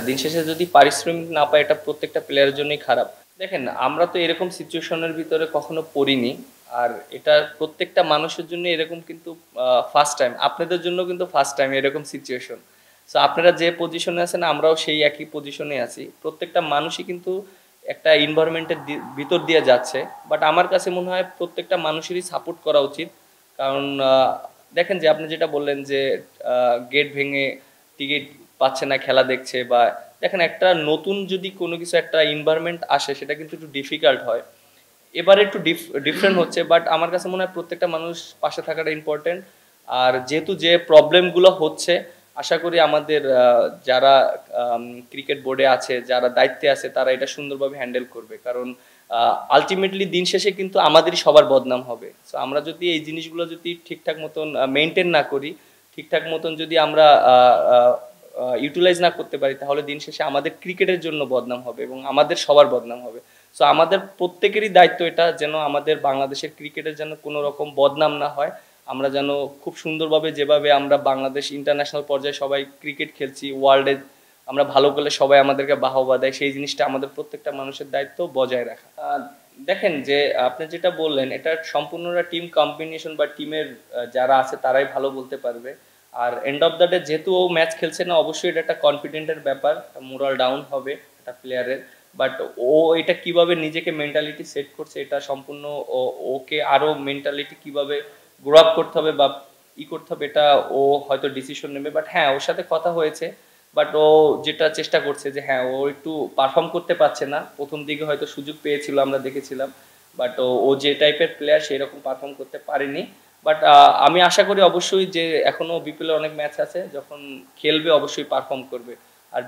দিন শেষে যদি পারিশ্রমিক না পায় এটা প্রত্যেকটা প্লেয়ারের জন্যই খারাপ। দেখেন আমরা তো এরকম সিচুয়েশনের ভিতরে কখনো পড়িনি। আর এটা প্রত্যেকটা মানুষের জন্য এরকম কিন্তু ফার্স্ট টাইম। আপনাদের জন্য কিন্তু ফার্স্ট টাইম এরকম সিচুয়েশন। সো আপনারা যে পজিশনে আছেন আমরাও সেই একই পজিশনে আছি। প্রত্যেকটা মানুষই কিন্তু একটা এনভায়রনমেন্টের ভিতর দিয়ে যাচ্ছে। বাট আমার কাছে মনে হয় প্রত্যেকটা মানুষেরই সাপোর্ট করা উচিত। কারণ দেখেন যে আপনি যেটা বললেন যে গেট ভেঙে টিকিট পাচ্ছে না, খেলা দেখছে, বা দেখেন একটা নতুন যদি কোনো কিছু একটা এনভায়রনমেন্ট আসে সেটা কিন্তু একটু ডিফিকাল্ট হয়। এবারে একটু ডিফারেন্ট হচ্ছে, বাট আমার কাছে মনে হয় প্রত্যেকটা মানুষ পাশে থাকাটা ইম্পর্টেন্ট। আর যেহেতু যে প্রবলেমগুলো হচ্ছে, আশা করি আমাদের যারা ক্রিকেট বোর্ডে আছে, যারা দায়িত্বে আছে, তারা এটা সুন্দরভাবে হ্যান্ডেল করবে। কারণ আলটিমেটলি দিন শেষে কিন্তু আমাদেরই সবার বদনাম হবে। সো আমরা যদি এই জিনিসগুলো যদি ঠিকঠাক মতন মেনটেন না করি, ঠিকঠাক মতন যদি আমরা ইউটিলাইজ না করতে পারি, তাহলে দিন শেষে আমাদের ক্রিকেটের জন্য বদনাম হবে এবং আমাদের সবার বদনাম হবে। সো আমাদের প্রত্যেকেরই দায়িত্ব এটা, যেন আমাদের বাংলাদেশের ক্রিকেটের যেন কোনো রকম বদনাম না হয়। আমরা যেন খুব সুন্দরভাবে, যেভাবে আমরা বাংলাদেশ ইন্টারন্যাশনাল পর্যায়ে সবাই ক্রিকেট খেলছি, ওয়ার্ল্ডে আমরা ভালো করলে সবাই আমাদেরকে বাহবা দেয়, সেই জিনিসটা আমাদের প্রত্যেকটা মানুষের দায়িত্ব বজায় রাখা। দেখেন যে আপনি যেটা বললেন এটা সম্পূর্ণটা টিম কম্বিনেশন বা টিমের যারা আছে তারাই ভালো বলতে পারবে। আর এন্ড অফ দ্য ডে যেহেতু ও ম্যাচ খেলছে না, অবশ্যই এটা একটা কনফিডেন্টের ব্যাপার, মোরাল ডাউন হবে একটা প্লেয়ারের। বাট ও এটা কিভাবে নিজেকে মেন্টালিটি সেট করছে, এটা সম্পূর্ণ ওকে আরো মেন্টালিটি কিভাবে গ্রো আপ করতে হবে বা করতে হবে, এটা ও হয়তো ডিসিশন নেবে। বাট হ্যাঁ, ওর সাথে কথা হয়েছে। বাট ও যেটা চেষ্টা করছে যে হ্যাঁ, ও একটু পারফর্ম করতে পারছে না, প্রথম দিকে হয়তো সুযোগ পেয়েছিল, আমরা দেখেছিলাম। বাট ও যে টাইপের প্লেয়ার সেই রকম পারফর্ম করতে পারেনি। বাট আমি আশা করি অবশ্যই যে এখনো বিপিএল অনেক ম্যাচ আছে, যখন খেলবে অবশ্যই পারফর্ম করবে। আর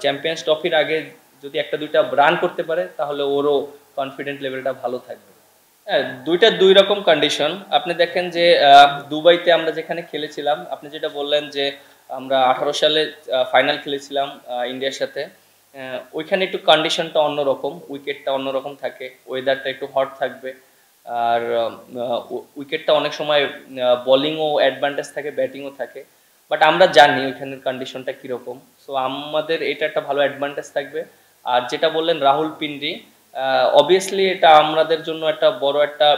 চ্যাম্পিয়ন্স ট্রফির আগে যদি একটা দুইটা রান করতে পারে, তাহলে ওরও কনফিডেন্ট লেভেলটা ভালো থাকবে। হ্যাঁ, দুইটা দুই রকম কন্ডিশন। আপনি দেখেন যে দুবাইতে আমরা যেখানে খেলেছিলাম, আপনি যেটা বললেন যে আমরা 18 সালে ফাইনাল খেলেছিলাম ইন্ডিয়ার সাথে। ওইখানে একটু কন্ডিশনটা অন্যরকম, উইকেটটা অন্যরকম থাকে, ওয়েদারটা একটু হট থাকবে। আর উইকেটটা অনেক সময় বোলিংও অ্যাডভান্টেজ থাকে, ব্যাটিংও থাকে। বাট আমরা জানি ওইখানের কন্ডিশনটা কীরকম। সো আমাদের এটা একটা ভালো অ্যাডভান্টেজ থাকবে। আর যেটা বললেন রাহুল পিন্ডি, অবভিয়াসলি এটা আমাদের জন্য একটা বড় একটা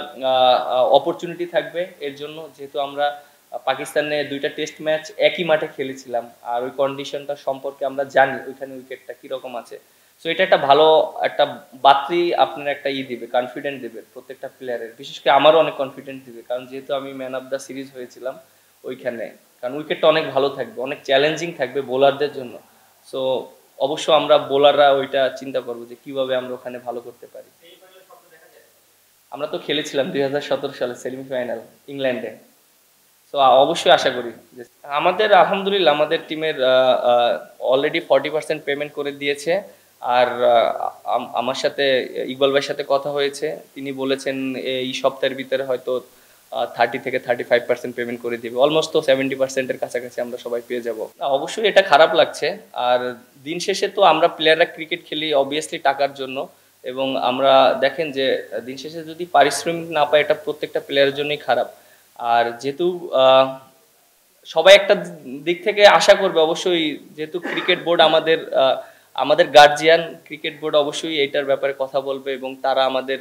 অপরচুনিটি থাকবে এর জন্য, যেহেতু আমরা পাকিস্তানে দুইটা টেস্ট ম্যাচ একই মাঠে খেলেছিলাম। আর ওই কন্ডিশনটা সম্পর্কে আমরা জানি ওইখানে উইকেটটা কীরকম আছে। সো এটা একটা ভালো একটা বাত্রি আপনার একটা দিবে, কনফিডেন্ট দেবে প্রত্যেকটা প্লেয়ারের। বিশেষ করে আমারও অনেক কনফিডেন্ট দিবে, কারণ যেহেতু আমি ম্যান অফ দ্য সিরিজ হয়েছিলাম ওইখানে। কারণ উইকেটটা অনেক ভালো থাকবে, অনেক চ্যালেঞ্জিং থাকবে বোলারদের জন্য। সো অবশ্য আমরা বোলাররা ওইটা চিন্তা করবো যে কিভাবে আমরা ওখানে ভালো করতে পারি। আমরা তো খেলেছিলাম 2017 সালে সেমিফাইনাল ইংল্যান্ডে। সো অবশ্যই আশা করি যে আমাদের আলহামদুলিল্লাহ আমাদের টিমের অলরেডি 40% পেমেন্ট করে দিয়েছে। আর আমার সাথে ইকবাল ভাইয়ের সাথে কথা হয়েছে, তিনি বলেছেন এই সপ্তাহের ভিতরে হয়তো 30 থেকে 35% পেমেন্ট করে দিবে। অলমোস্ট তো 70%-এর কাছাকাছি আমরা সবাই পেয়ে যাব। অবশ্যই এটা খারাপ লাগছে। আর দিন শেষে তো আমরা প্লেয়াররা ক্রিকেট খেলি অবভিয়াসলি টাকার জন্য, এবং আমরা দেখেন যে দিন শেষে যদি পারিশ্রমিক না পায় এটা প্রত্যেকটা প্লেয়ারের জন্যই খারাপ। আর যেহেতু সবাই একটা দিক থেকে আশা করবে অবশ্যই, যেহেতু ক্রিকেট বোর্ড আমাদের আমাদের গার্জিয়ান, ক্রিকেট বোর্ড অবশ্যই এইটার ব্যাপারে কথা বলবে এবং তারা আমাদের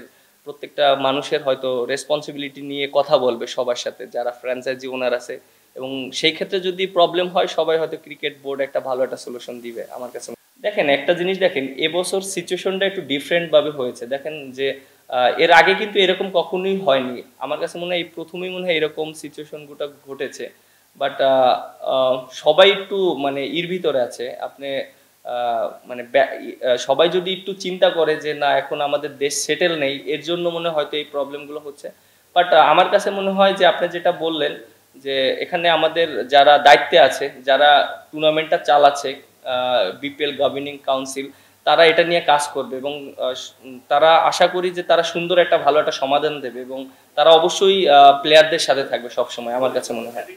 প্রত্যেকটা মানুষের হয়তো রেসপন্সিবিলিটি নিয়ে কথা বলবে সবার সাথে, যারা ফ্র্যাঞ্চাইজি ওনার আছে। এবং সেই ক্ষেত্রে যদি প্রবলেম হয় সবাই হয়তো ক্রিকেট বোর্ড একটা ভালো একটা সলিউশন দিবে আমার কাছে। দেখেন একটা জিনিস দেখেন, এবছর সিচুয়েশনটা একটু ডিফারেন্টভাবে হয়েছে। দেখেন যে এর আগে কিন্তু এরকম কখনোই হয়নি। আমার কাছে মনে হয় এই প্রথমেই মনে হয় এরকম সিচুয়েশনগুলো ঘটেছে। বাট সবাই একটু মানে ভিতরে আছে। আপনি মানে সবাই যদি একটু চিন্তা করে যে না এখন আমাদের দেশ সেটেল নেই, এর জন্য মনে হয়তো এই প্রবলেমগুলো হচ্ছে। বাট আমার কাছে মনে হয় যে আপনি যেটা বললেন যে এখানে আমাদের যারা দায়িত্বে আছে, যারা টুর্নামেন্টটা চালাচ্ছে, বিপিএল গভর্নিং কাউন্সিল, তারা এটা নিয়ে কাজ করবে এবং তারা আশা করি যে তারা সুন্দর একটা ভালো একটা সমাধান দেবে এবং তারা অবশ্যই প্লেয়ারদের সাথে থাকবে সবসময়, আমার কাছে মনে হয়।